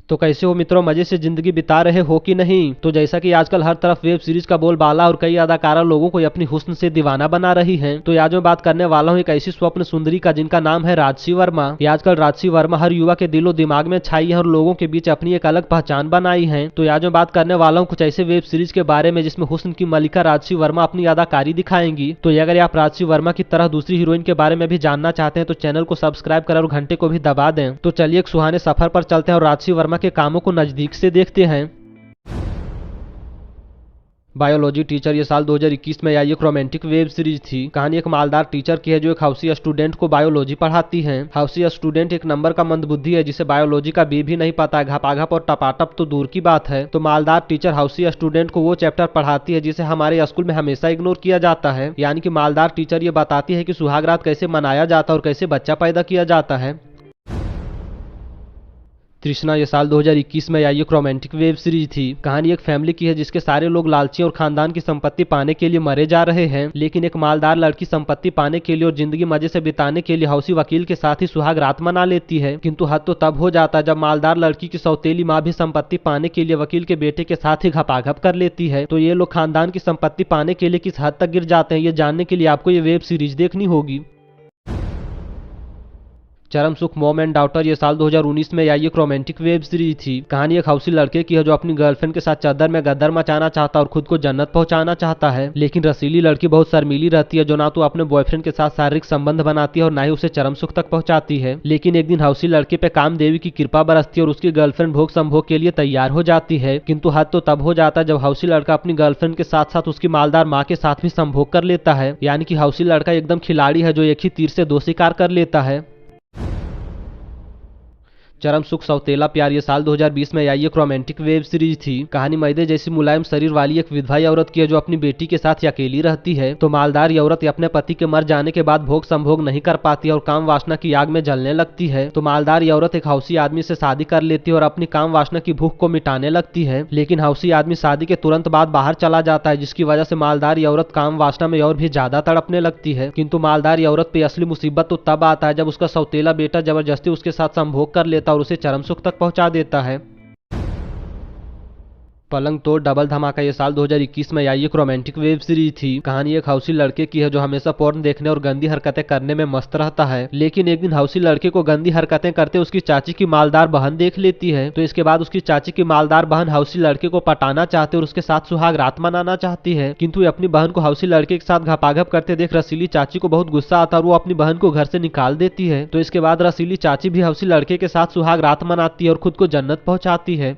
तो कैसे हो मित्रों, मजे से जिंदगी बिता रहे हो कि नहीं। तो जैसा कि आजकल हर तरफ वेब सीरीज का बोलबाला और कई अदाकारा लोगों को अपनी हुस्न से दीवाना बना रही हैं, तो आज मैं बात करने वाला हूं एक ऐसी स्वप्न सुंदरी का जिनका नाम है राजसी वर्मा। ये आजकल राजसी वर्मा हर युवा के दिलो दिमाग में छाई है और लोगों के बीच अपनी एक अलग पहचान बनाई है। तो आज मैं बात करने वाला हूँ कुछ ऐसे वेब सीरीज के बारे में जिसमें हुस्न की मलिका राजसी वर्मा अपनी अदाकारी दिखाएंगी। तो अगर आप राजसी वर्मा की तरह दूसरी हीरोइन के बारे में भी जानना चाहते हैं तो चैनल को सब्सक्राइब करें और घंटे को भी दबा दें। तो चलिए एक सुहाने सफर पर चलते हैं और राजसी वर्मा के कामों को नजदीक से देखते हैं। बायोलॉजी टीचर ये साल 2021 में आई एक रोमांटिक वेब सीरीज थी। कहानी एक मालदार टीचर की है जो एक हाउसी स्टूडेंट को बायोलॉजी पढ़ाती है। हाउसी स्टूडेंट एक नंबर का मंदबुद्धि है जिसे बायोलॉजी का बी भी नहीं पता है। घपाघप और टपाटप तो दूर की बात है। तो मालदार टीचर हाउसी स्टूडेंट को वो चैप्टर पढ़ाती है जिसे हमारे स्कूल में हमेशा इग्नोर किया जाता है। यानी कि मालदार टीचर ये बताती है कि सुहागरात कैसे मनाया जाता है और कैसे बच्चा पैदा किया जाता है। तृष्णा ये साल 2021 में आई एक रोमांटिक वेब सीरीज थी। कहानी एक फैमिली की है जिसके सारे लोग लालची और खानदान की संपत्ति पाने के लिए मरे जा रहे हैं, लेकिन एक मालदार लड़की संपत्ति पाने के लिए और जिंदगी मजे से बिताने के लिए हाउसी वकील के साथ ही सुहाग रात मना लेती है। किंतु हद तो तब हो जाता है जब मालदार लड़की की सौतेली माँ भी संपत्ति पाने के लिए वकील के बेटे के साथ ही घपाघप कर लेती है। तो ये लोग खानदान की संपत्ति पाने के लिए किस हद तक गिर जाते हैं, ये जानने के लिए आपको ये वेब सीरीज देखनी होगी। चरम सुख मॉम एंड डॉटर ये साल 2019 में आई एक रोमांटिक वेब सीरीज थी। कहानी एक हाउसी लड़के की है जो अपनी गर्लफ्रेंड के साथ चादर में गद्दर मचाना चाहता है और खुद को जन्नत पहुंचाना चाहता है, लेकिन रसीली लड़की बहुत शर्मीली रहती है जो ना तो अपने बॉयफ्रेंड के साथ शारीरिक संबंध बनाती है और ना ही उसे चरम सुख तक पहुंचाती है। लेकिन एक दिन हाउसी लड़के पे कामदेवी की कृपा बरसती है और उसकी गर्लफ्रेंड भोग संभोग के लिए तैयार हो जाती है। किंतु हद तो तब हो जाता है जब हाउसी लड़का अपनी गर्लफ्रेंड के साथ साथ उसकी मालदार माँ के साथ भी संभोग कर लेता है। यानी कि हाउसी लड़का एकदम खिलाड़ी है जो एक ही तीर से दो शिकार कर लेता है। चरम सुख सौतेला प्यार ये साल 2020 में आई एक रोमांटिक वेब सीरीज थी। कहानी मैदे जैसी मुलायम शरीर वाली एक विधवा औरत की है जो अपनी बेटी के साथ अकेली रहती है। तो मालदार औरत अपने पति के मर जाने के बाद भोग संभोग नहीं कर पाती और काम वासना की आग में जलने लगती है। तो मालदार औरत एक हाउसी आदमी से शादी कर लेती है और अपनी काम वासना की भूख को मिटाने लगती है, लेकिन हाउसी आदमी शादी के तुरंत बाद बाहर चला जाता है जिसकी वजह से मालदार औरत काम वासना में और भी ज्यादा तड़पने लगती है। किंतु मालदार औरत पे असली मुसीबत तो तब आता है जब उसका सौतेला बेटा जबरदस्ती उसके साथ संभोग कर लेता और उसे चरम सुख तक पहुंचा देता है। पलंग तोड़ डबल धमाका ये साल 2021 में आई एक रोमांटिक वेब सीरीज थी। कहानी एक हाउसी लड़के की है जो हमेशा पोर्न देखने और गंदी हरकतें करने में मस्त रहता है, लेकिन एक दिन हाउसी लड़के को गंदी हरकतें करते उसकी चाची की मालदार बहन देख लेती है। तो इसके बाद उसकी चाची की मालदार बहन हाउसी लड़के को पटाना चाहते और उसके साथ सुहाग रात मनाना चाहती है, किंतु अपनी बहन को हाउसी लड़के के साथ घपाघप करते देख रसीली चाची को बहुत गुस्सा आता और वो अपनी बहन को घर से निकाल देती है। तो इसके बाद रसीली चाची भी हाउसी लड़के के साथ सुहाग रात मनाती है और खुद को जन्नत पहुंचाती है।